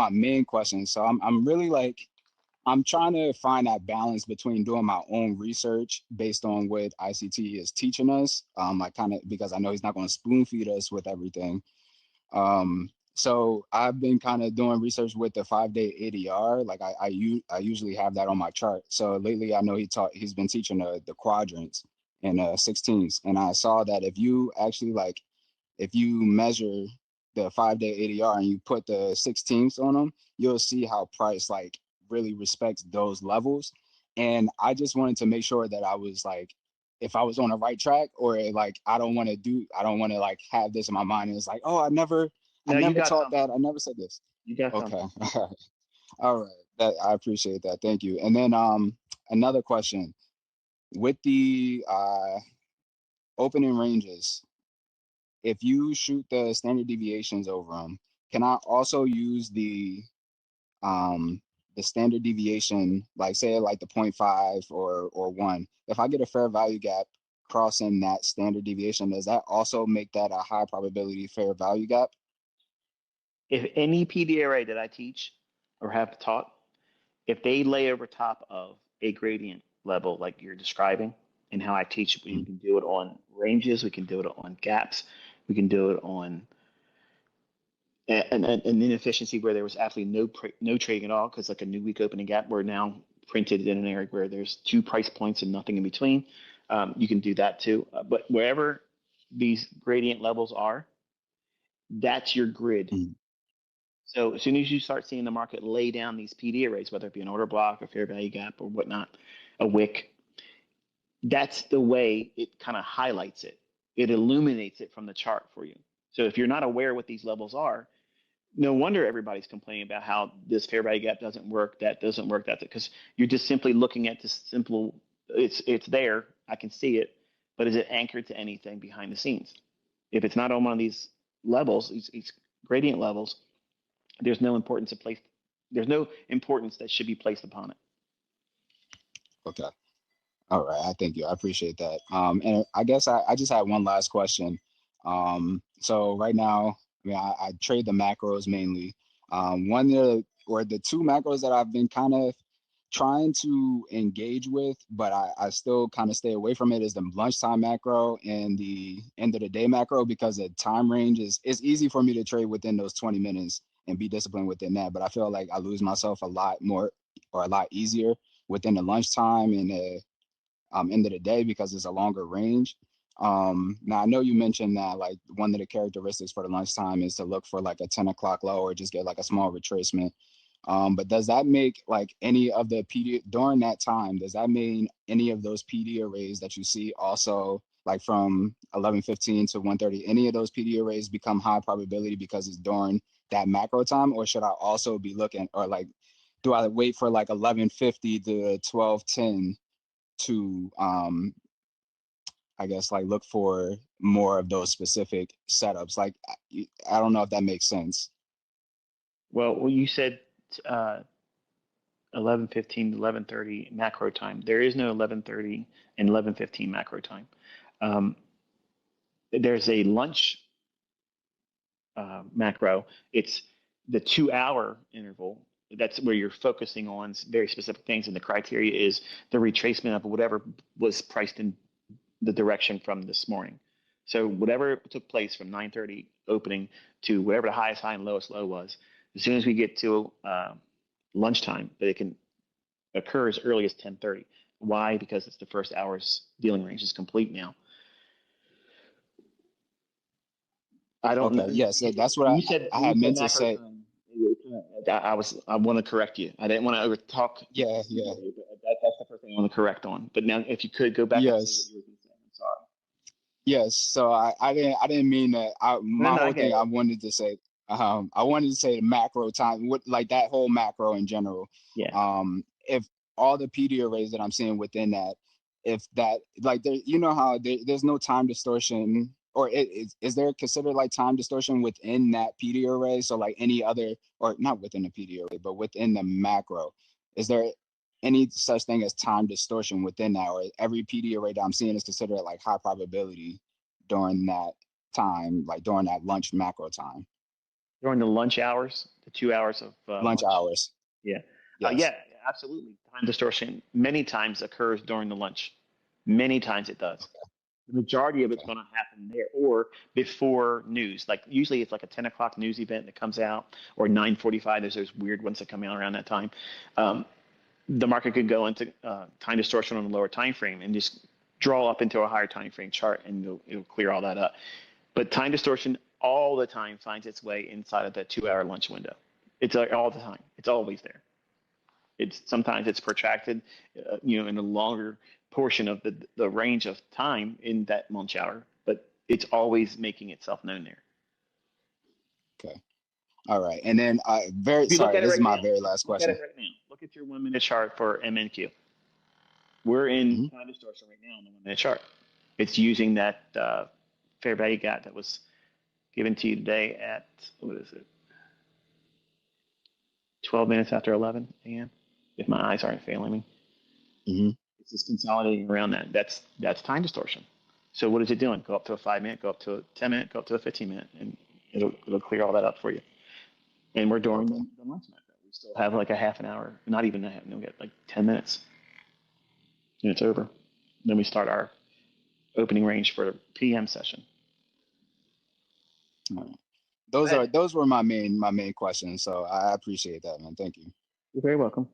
my main question. So I'm really like, I'm trying to find that balance between doing my own research based on what ICT is teaching us. I kind of, because I know he's not going to spoon feed us with everything. So I've been kind of doing research with the 5-day ADR. Like I usually have that on my chart. So lately I know he's been teaching the quadrants and 16s. And I saw that if you actually like, if you measure the 5-day ADR and you put the 16ths on them, you'll see how price like really respects those levels. And I just wanted to make sure that I was like, if I was on the right track, or like I don't want to like have this in my mind and it's like, oh, I No, you never got taught something. that, I never said this. You got Okay. something. All right, that I appreciate that, thank you. And then another question with the opening ranges, if you shoot the standard deviations over them, can I also use the standard deviation, like say like the 0.5 or 1? If I get a fair value gap crossing that standard deviation, does that also make that a high probability fair value gap? If any PD array that I teach or have taught, if they lay over top of a gradient level like you're describing and how I teach, we Mm. can do it on ranges, we can do it on gaps, we can do it on an inefficiency where there was absolutely no trading at all because like a new week opening gap, we're now printed in an area where there's two price points and nothing in between. You can do that too. But wherever these gradient levels are, that's your grid. Mm. So as soon as you start seeing the market lay down these PD arrays, whether it be an order block, a fair value gap, or whatnot, a wick, that's the way it kind of highlights it. It illuminates it from the chart for you. So if you're not aware what these levels are, no wonder everybody's complaining about how this fair value gap doesn't work, that doesn't work, that because you're just simply looking at this simple. It's there, I can see it, but is it anchored to anything behind the scenes? If it's not on one of these levels, these gradient levels, there's no importance of place. There's no importance that should be placed upon it. Okay. All right. I thank you. I appreciate that. And I guess I just had one last question. So right now, I mean, I trade the macros mainly. One of the, or the two macros that I've been kind of trying to engage with, but I still kind of stay away from it, is the lunchtime macro and the end of the day macro, because the time range it's easy for me to trade within those 20 minutes and be disciplined within that. But I feel like I lose myself a lot more, or a lot easier, within the lunchtime and the end of the day, because it's a longer range. Now I know you mentioned that like one of the characteristics for the lunchtime is to look for like a 10 o'clock low or just get like a small retracement. But does that make like any of the PD during that time, does that mean any of those PD arrays that you see also like from 11:15 to 1:30, any of those PD arrays become high probability because it's during that macro time? Or should I also be looking, or like, do I wait for like 11:50 to 12:10 to I guess like look for more of those specific setups? Like I don't know if that makes sense. Well, you said uh, 11:15 to 11:30 macro time. There is no 11:30 and 11:15 macro time. Um, there's a lunch macro. It's the 2 hour interval. That's where you're focusing on very specific things, and the criteria is the retracement of whatever was priced in the direction from this morning. So whatever took place from 9:30 opening to whatever the highest high and lowest low was, as soon as we get to lunchtime, but it can occur as early as 10:30. Why? Because it's the first hour's dealing range is complete now. I don't Okay, know. yes, that's what I When you had said meant to macro say. time, I want to correct you. I didn't want to over talk Yeah, yeah, you, but that's the first thing I want to correct on. But now, if you could go back and say what yes, you were going to say, I'm sorry. yes. So I didn't mean that. No, My no, I whole get thing, it. I wanted to say the macro time, what like that whole macro in general. Yeah. If all the PD arrays that I'm seeing within that, if that like there, you know how there's no time distortion, or is there considered like time distortion within that PD array? So like any other, or not within the PD array, but within the macro, is there any such thing as time distortion within that, or every PD array that I'm seeing is considered like high probability during that time, like during that lunch macro time? During the lunch hours, the 2 hours of Lunch lunch. hours. Yeah. Yes. Yeah, absolutely. Time distortion many times occurs during the lunch. Many times it does. The majority of it's Okay. going to happen there or before news. Like usually it's like a 10 o'clock news event that comes out or 9:45. There's those weird ones that come out around that time. Um, the market could go into time distortion on a lower time frame and just draw up into a higher time frame chart, and it'll clear all that up. But time distortion all the time finds its way inside of that 2 hour lunch window. It's like all the time. It's always there. It's sometimes it's protracted, in a longer portion of the range of time in that lunch hour, but it's always making itself known there. Okay. All right. And then very If you look sorry, at it this is right my now, very last look at question. it right now. Look at your 1 minute chart for MNQ. We're in Hmm. time distortion right now on the 1 minute chart. It's using that fair value gap that was given to you today at, what is it, 12 minutes after 11 a.m. If my eyes aren't failing me. Hmm. It's just consolidating around that. That's time distortion. So what is it doing? Go up to a 5 minute, go up to a 10 minute, go up to a 15 minute, and it'll clear all that up for you. And we're during Okay. the lunch macro. We still have like a half an hour, not even a half. We get like 10 minutes, and it's over. Then we start our opening range for the PM session. All right. Go ahead. Those were my main questions. So I appreciate that, man. Thank you. You're very welcome.